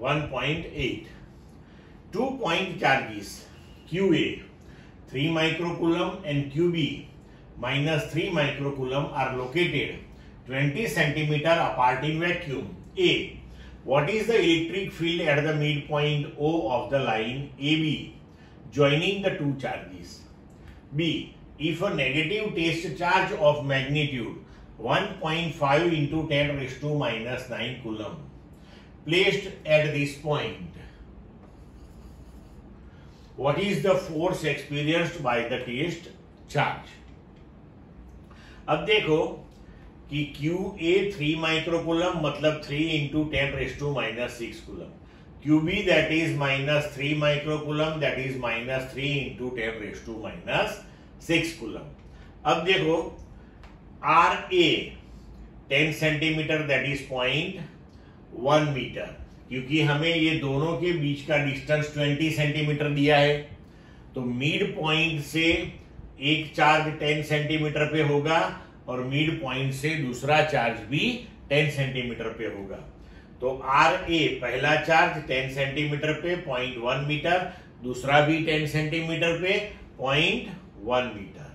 1.8. 2-point charges QA 3 microcoulomb and QB minus 3 microcoulomb are located 20 centimeter apart in vacuum. A. What is the electric field at the midpoint O of the line AB joining the two charges? B. If a negative test charge of magnitude 1.5 into 10 raised to minus 9 coulomb placed at this point, what is the force experienced by the test charge? अब देखो कि QA 3 microcoulomb मतलब 3 into 10 raised to minus 6 coulomb. QB that is minus 3 microcoulomb that is minus 3 into 10 raised to minus 6 coulomb. अब देखो RA 10 centimetre that is 0.1 metre, क्योंकि हमें ये दोनों के बीच का डिस्टेंस 20 सेंटीमीटर दिया है, तो मिड पॉइंट से एक चार्ज 10 सेंटीमीटर पे होगा और मिड पॉइंट से दूसरा चार्ज भी 10 सेंटीमीटर पे होगा। तो RA पहला चार्ज 10 सेंटीमीटर पे 0.1 मीटर, दूसरा भी 10 सेंटीमीटर पे 0.1 मीटर।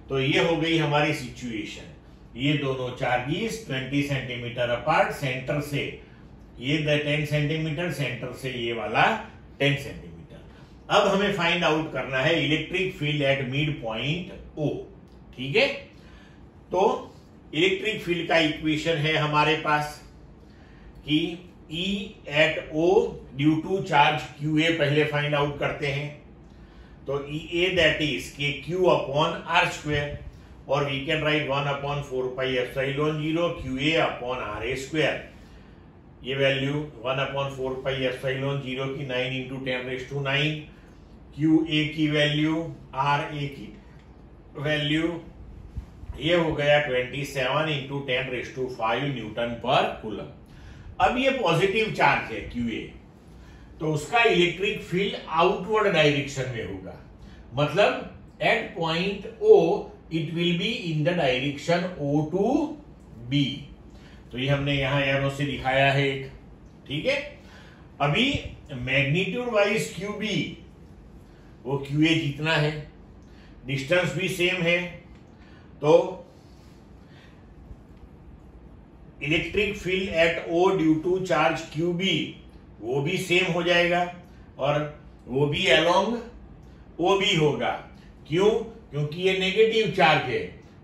तो ये हो गई हमारी सिचुएशन। ये दोनों चार्जेस 20 सेंटीमीटर अपार्ट, सेंटर से ये 10 सेंटीमीटर, सेंटर से ये वाला 10 सेंटीमीटर। अब हमें फाइंड आउट करना है electric field at mid point O। ठीक है, तो इलेक्ट्रिक फील्ड का इक्वेशन है हमारे पास कि E at O due to charge QA पहले फाइंड आउट करते हैं। तो EA that is KQ upon R square, और we can write 1/4 pi epsilon 0 QA upon RA square. ये वैल्यू 1/4 पाई एप्सिलॉन 0 की 9 into 10 raised to 9, QA की value, RA की value, ये हो गया 27 into 10 raised to 5 न्यूटन पर कूलम। अब ये पॉजिटिव चार्ज है QA, तो उसका इलेक्ट्रिक फील्ड आउटवर्ड डायरेक्शन में होगा, मतलब at point O it will be in the direction O to B। तो ये हमने यहां एरो से दिखाया है एक। ठीक है, अभी मैग्नीट्यूड वाइज QB वो QA जितना है, डिस्टेंस भी सेम है, तो electric field at O due to charge QB वो भी सेम हो जाएगा और वो भी अलोंग OB होगा। क्यों? क्योंकि ये नेगेटिव चार्ज है,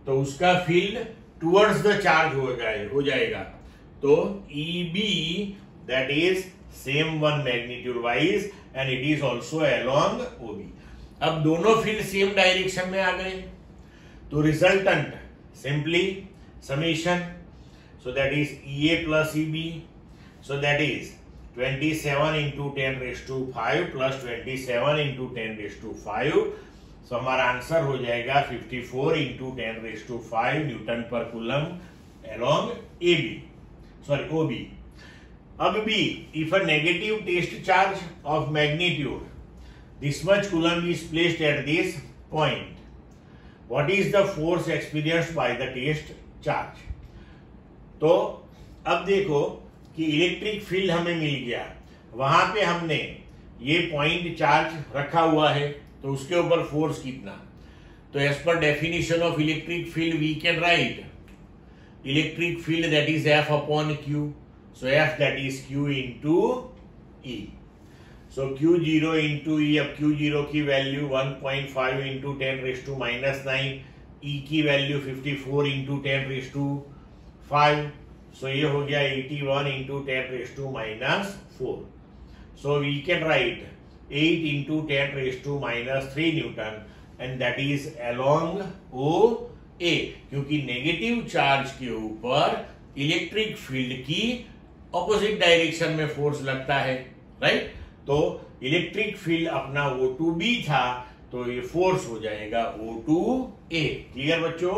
तो उसका फील्ड टुवर्ड्स द चार्ज हो जाएगा। तो EB that is same one magnitude wise and it is also along OB। अब दोनों फील्ड सेम डायरेक्शन में आ गए, तो resultant simply summation, so that is EA plus EB, so that is 27 into 10 raised to 5 plus 27 into 10 raised to 5। सो हमारा answer हो जाएगा 54 into 10 raised to 5 Newton पर coulomb along AB, sorry OB। अब B, if a negative test charge of magnitude this much coulomb is placed at this point, what is the force experienced by the test charge? तो अब देखो कि electric field हमें मिल गया, वहां पे हमने ये पॉइंट चार्ज रखा हुआ है, तो उसके ऊपर फोर्स कितना। तो as per definition of electric field we can write electric field that is F upon Q, so F that is Q into E। So Q0 into E, अब Q0 की value 1.5 into 10 raised to minus 9, E की वैल्यू 54 into 10 raised to 5, so ये हो गया 81 into 10 raised to minus 4। So we can write 8 into 10 raised to minus 3 Newton and that is along OA, क्योंकि negative charge के ऊपर electric field की opposite direction में फोर्स लगता है, राइट। तो इलेक्ट्रिक फील्ड अपना O2B था, तो ये फोर्स हो जाएगा O2A। क्लियर बच्चों?